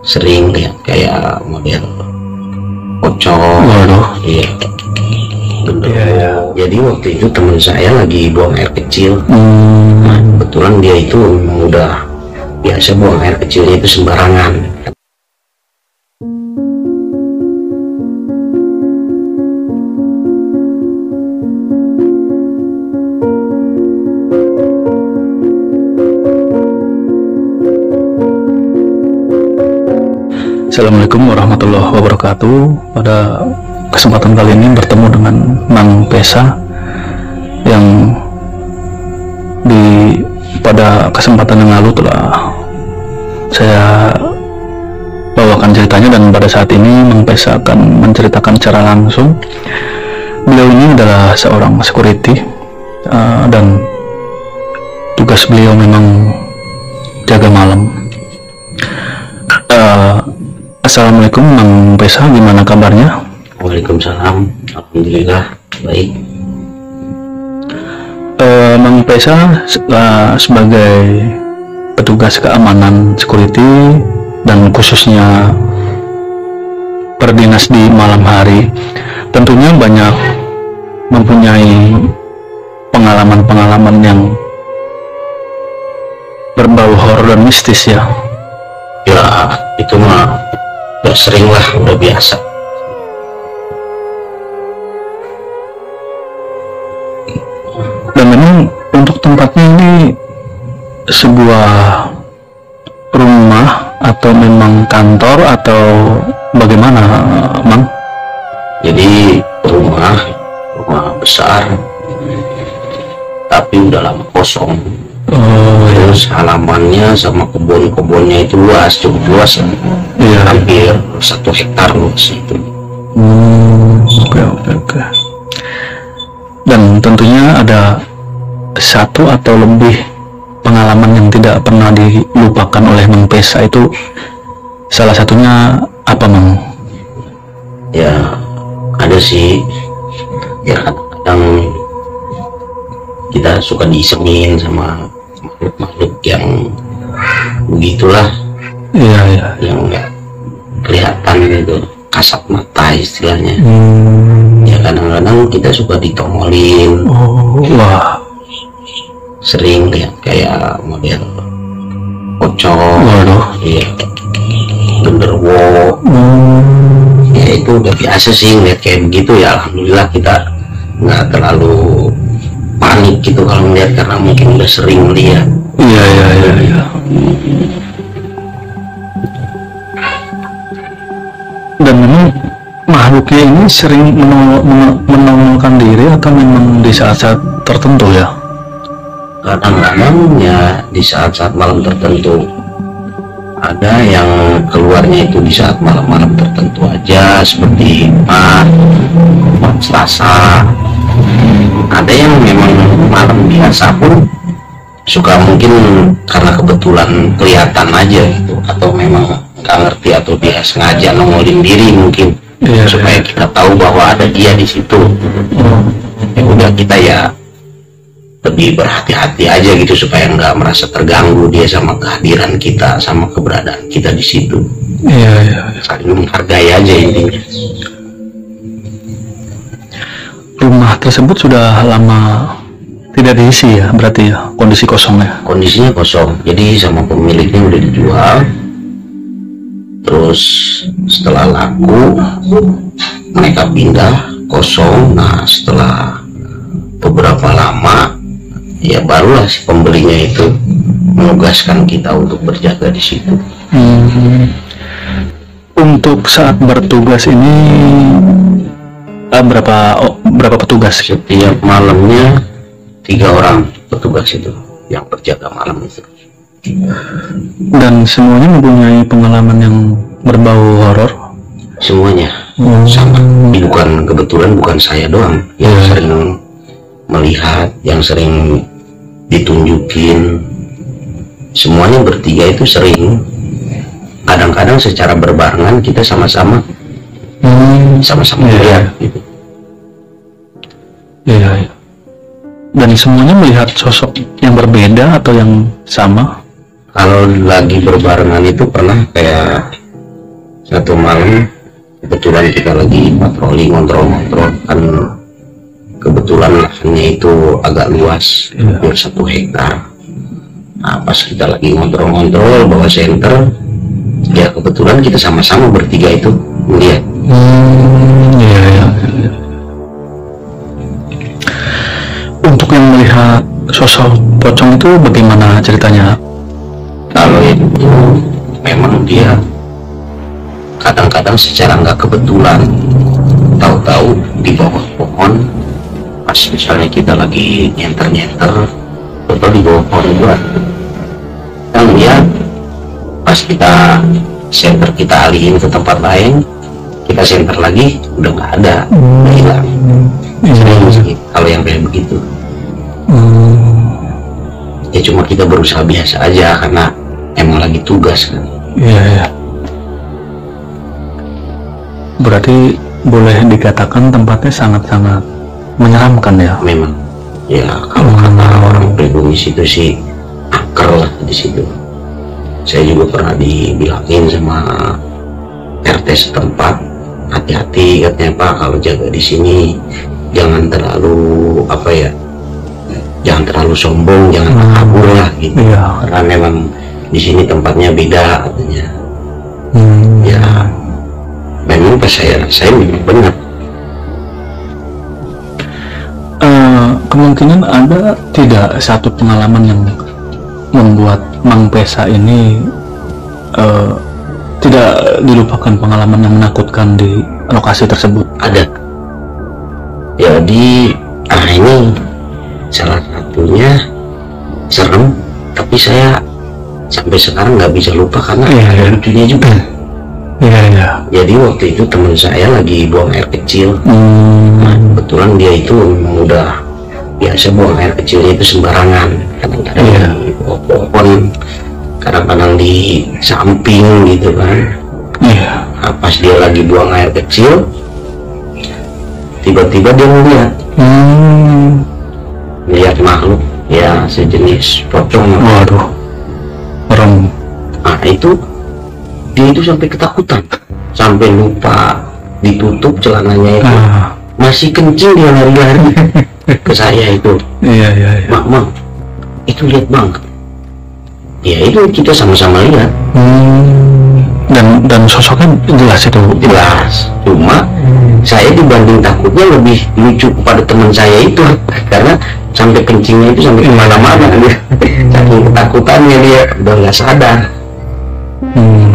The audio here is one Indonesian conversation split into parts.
sering lihat kayak model pocong. Waduh. Iya, bener. Iya. Jadi waktu itu teman saya lagi buang air kecil. Nah, kebetulan dia itu memang udah biasa buang air kecilnya itu sembarangan. Assalamualaikum warahmatullahi wabarakatuh. Pada kesempatan kali ini bertemu dengan Mang Pesa yang pada kesempatan yang lalu telah saya bawakan ceritanya, dan pada saat ini Mang Pesa akan menceritakan secara langsung. Beliau ini adalah seorang security, dan tugas beliau memang jaga malam. Assalamualaikum Mang Pesa, gimana kabarnya? Waalaikumsalam, alhamdulillah baik. Mang Pesa sebagai petugas keamanan security dan khususnya berdinas di malam hari, tentunya banyak mempunyai pengalaman-pengalaman yang berbau horor dan mistis ya. Ya itu mah udah sering lah, udah biasa. Dan memang untuk tempatnya ini sebuah rumah atau memang kantor atau bagaimana, Mang? Jadi rumah besar tapi udah lama kosong. Terus halamannya sama kebun-kebunnya itu luas, cukup luas, Iya. hampir 1 hektar luas itu. Oke. Dan tentunya ada satu atau lebih pengalaman yang tidak pernah dilupakan oleh Mang Pesa, itu salah satunya apa, Mang? Ya ada sih, ya kadang kita suka diisengin sama makhluk-makhluk yang begitulah, Iya. yang nggak kelihatan gitu, kasat mata istilahnya. Ya kadang-kadang kita suka ditongolin. Wah. Sering lihat kayak model pocong. Waduh. Iya, genderuwo. Ya itu udah biasa sih ngeliat kayak begitu. Ya alhamdulillah kita nggak terlalu panik gitu kalau ngeliat, karena mungkin udah sering lihat. Iya. Dan memang makhluknya ini sering menongolkan diri atau memang di saat-saat tertentu ya? Kadang-kadang ya di saat-saat malam tertentu. Ada yang keluarnya itu di saat malam-malam tertentu aja, seperti Jumat, Selasa. Ada yang memang malam biasa pun suka, mungkin karena kebetulan kelihatan aja gitu, atau memang nggak ngerti, atau dia sengaja nongolin diri mungkin. Iya, supaya kita tahu bahwa ada dia di situ. Ya udah, kita ya lebih berhati-hati aja gitu, supaya nggak merasa terganggu dia sama kehadiran kita, sama keberadaan kita di situ. Iya. Saling menghargai aja intinya. Rumah tersebut sudah lama tidak diisi ya, berarti ya, kondisi kosong ya? Kondisinya kosong, jadi sama pemiliknya udah dijual. Terus setelah laku mereka pindah, kosong. Nah setelah beberapa lama ya barulah si pembelinya itu menugaskan kita untuk berjaga di situ. Untuk saat bertugas ini berapa petugas? Setiap malamnya 3 orang petugas itu yang berjaga malam itu. Dan semuanya mempunyai pengalaman yang berbau horor? Semuanya sama. Kebetulan bukan saya doang yang sering melihat, yang sering ditunjukin. Semuanya bertiga itu sering. Kadang-kadang secara berbarengan kita sama-sama melihat gitu. Iya. Dan semuanya melihat sosok yang berbeda atau yang sama? Kalau lagi berbarengan itu pernah kayak satu malam kebetulan kita lagi patroli ngontrol kan, kebetulan lahannya itu agak luas, hampir 1 hektar. Nah, pas kita lagi ngontrol bawa senter, ya kebetulan kita sama-sama bertiga itu melihat. Iya. Untuk yang melihat sosok pocong itu bagaimana ceritanya? Kalau itu memang dia kadang-kadang secara nggak kebetulan, tahu-tahu di bawah pohon, pas misalnya kita lagi nyenter atau di bawah pohon juga, kan dia pas kita senter, kita alihin ke tempat lain, kita senter lagi udah nggak ada, udah hilang. Sering sih kalau yang kayak begitu. Ya cuma kita berusaha biasa aja karena emang lagi tugas kan. Iya. Berarti boleh dikatakan tempatnya sangat-sangat menyeramkan ya? Memang ya, kalau kata orang pribumi situ sih angker lah di situ. Saya juga pernah dibilangin sama RT setempat, hati-hati katanya Pak, kalau jaga di sini jangan terlalu jangan terlalu sombong, jangan kabur lah gitu. Iya. Karena memang di sini tempatnya beda katanya. Ya memang pas saya memang benar. Kemungkinan ada tidak satu pengalaman yang membuat Mang Pesa ini tidak dilupakan, pengalaman yang menakutkan di lokasi tersebut? Ada. Jadi ini salah satunya serem, tapi saya sampai sekarang nggak bisa lupa karena ada lucunya juga. Iya. Jadi waktu itu teman saya lagi buang air kecil. Nah, kebetulan dia itu memang udah biasa buang air kecilnya itu sembarangan, kadang-kadang di bawah pohon, kadang-kadang di samping gitu kan. Nah, pas dia lagi buang air kecil, tiba-tiba dia melihat makhluk ya sejenis pocong. Waduh, orang. Nah itu dia itu sampai ketakutan, sampai lupa ditutup celananya itu. Masih kencing dia lari-lari ke saya itu. Iya. Mang, itu lihat Bang. Ya itu kita sama-sama lihat. Dan sosoknya jelas itu. Jelas. Cuma saya dibanding takutnya lebih lucu kepada teman saya itu, karena sampai kencingnya itu sampai kemana-mana dia. Saking ketakutannya dia udah nggak sadar.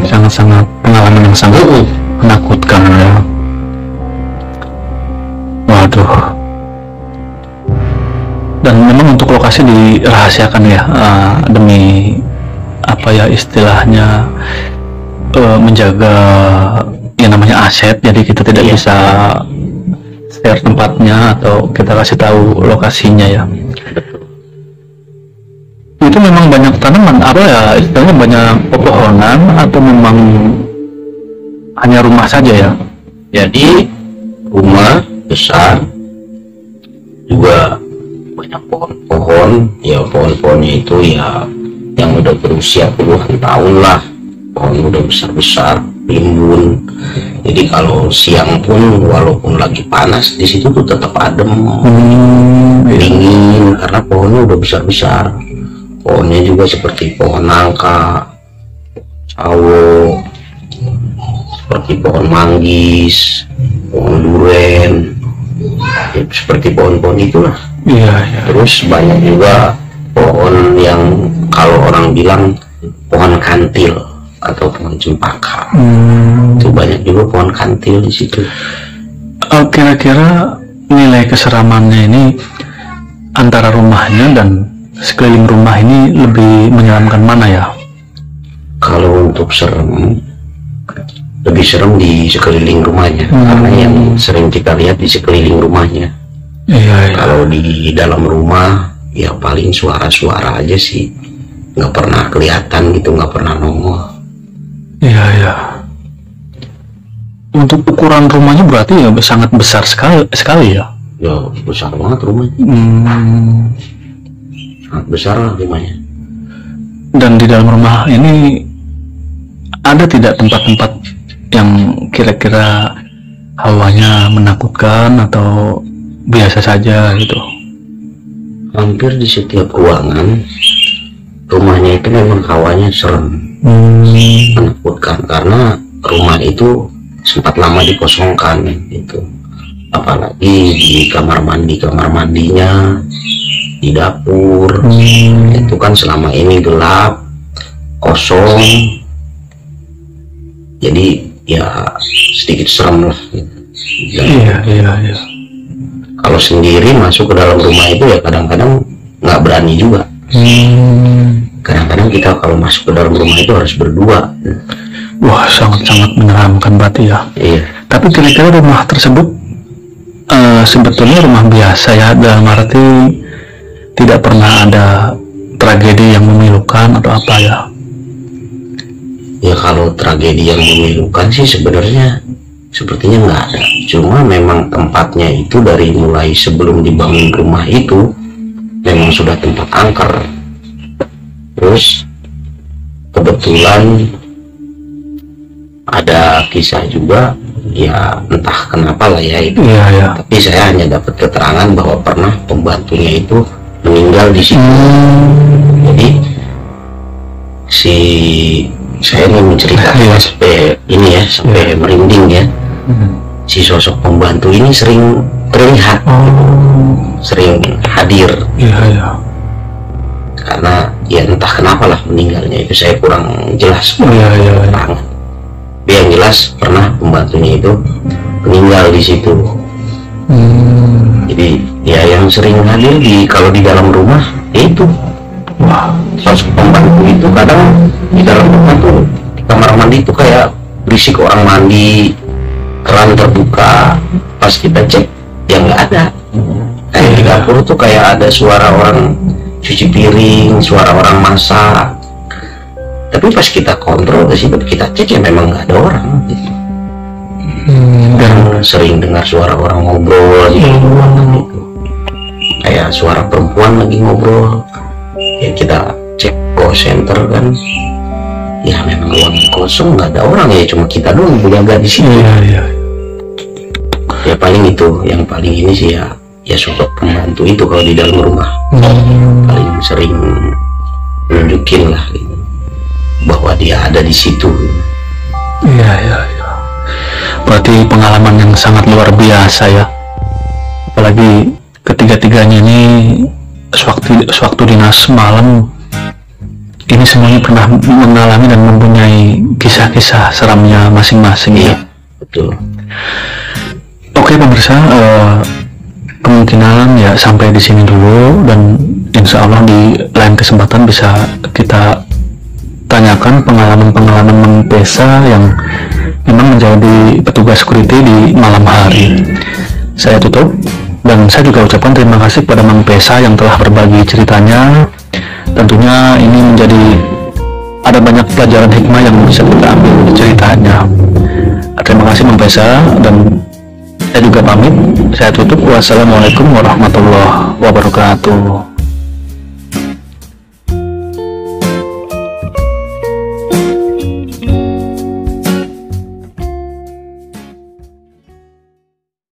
Sangat-sangat pengalaman yang sangat menakutkan ya. Waduh. Dan memang untuk lokasi dirahasiakan ya, demi istilahnya menjaga yang namanya aset, jadi kita tidak bisa share tempatnya atau kita kasih tahu lokasinya ya. Itu memang banyak tanaman istilahnya banyak pepohonan atau memang hanya rumah saja ya? Jadi rumah besar juga banyak pohon-pohon, ya pohon-pohonnya itu ya yang udah berusia puluhan tahun lah, pohon udah besar-besar, rimbun. Jadi kalau siang pun walaupun lagi panas di situ tuh tetap adem, dingin karena pohonnya udah besar-besar. Pohonnya juga seperti pohon nangka, sawo, seperti pohon manggis, pohon duren, ya, seperti pohon-pohon itulah. Iya. Terus banyak juga pohon yang kalau orang bilang pohon kantil atau pohon cempaka. Itu banyak juga pohon kantil di situ. Kira-kira nilai keseramannya ini antara rumahnya dan sekeliling rumah ini lebih menyeramkan mana ya? Kalau untuk serem, lebih serem di sekeliling rumahnya, karena yang sering kita lihat di sekeliling rumahnya. Iya. Kalau di dalam rumah ya paling suara-suara aja sih, nggak pernah kelihatan gitu, nggak pernah nongol. Iya. Untuk ukuran rumahnya berarti ya sangat besar sekali ya? Ya besar banget rumahnya. Sangat besar lah rumahnya. Dan di dalam rumah ini ada tidak tempat-tempat yang kira-kira hawanya menakutkan atau biasa saja gitu? Hampir di setiap ruangan rumahnya itu memang hawanya serem, menakutkan, karena rumah itu sempat lama dikosongkan gitu. Apalagi di kamar mandinya, di dapur, itu kan selama ini gelap, kosong, jadi ya sedikit serem lah gitu. Iya. Kalau sendiri masuk ke dalam rumah itu ya kadang-kadang nggak berani juga. Kadang-kadang kita kalau masuk ke dalam rumah itu harus berdua. Wah, sangat-sangat menyeramkan berarti ya. Iya. Tapi kira-kira rumah tersebut sebetulnya rumah biasa ya, dalam arti tidak pernah ada tragedi yang memilukan atau apa ya? Ya kalau tragedi yang memilukan sih sebenarnya sepertinya nggak ada. Cuma memang tempatnya itu dari mulai sebelum dibangun rumah itu memang sudah tempat angker. Terus kebetulan ada kisah juga, ya entah kenapa lah ya itu. Iya. Tapi saya hanya dapat keterangan bahwa pernah pembantunya itu meninggal di situ. Jadi saya ingin menceritakan sampai ini ya, sampai merinding ya. Si sosok pembantu ini sering terlihat, sering hadir. Iya. Karena ya entah kenapa lah meninggalnya itu saya kurang jelas. Iya. Tapi yang jelas pernah pembantunya itu meninggal di situ. Jadi ya yang sering hadir kalau di dalam rumah ya itu. Wah, sosok pembantu itu kadang di dalam rumah tuh, di kamar mandi itu kayak berisik orang mandi, keran terbuka, pas kita cek ya nggak ada. Kayak di dapur tuh kayak ada suara orang cuci piring, suara orang masak. Tapi pas kita kontrol ke situ, kita cek ya memang nggak ada orang gitu. Dan sering dengar suara orang ngobrol di ruangan itu, kayak suara perempuan lagi ngobrol. Ya kita cek call center kan, ya memang ruangan kosong, nggak ada orang, ya cuma kita doang berjaga di sini. Ya paling itu yang paling ini sih ya sosok pembantu itu kalau di dalam rumah paling sering nunjukin lah gitu, bahwa dia ada di situ. Iya. Berarti pengalaman yang sangat luar biasa ya, apalagi ketiga-tiganya ini sewaktu dinas malam ini semuanya pernah mengalami dan mempunyai kisah-kisah seramnya masing-masing. Iya, ya. Betul. Oke pemirsa, kemungkinan ya sampai di sini dulu, dan insya Allah di lain kesempatan bisa kita tanyakan pengalaman-pengalaman Mang Pesa yang memang menjadi petugas security di malam hari. Saya tutup, dan saya juga ucapkan terima kasih kepada Mang Pesa yang telah berbagi ceritanya. Tentunya ini ada banyak pelajaran hikmah yang bisa kita ambil dari ceritanya. Terima kasih Mang Pesa, dan saya juga pamit. Saya tutup. Wassalamualaikum warahmatullahi wabarakatuh.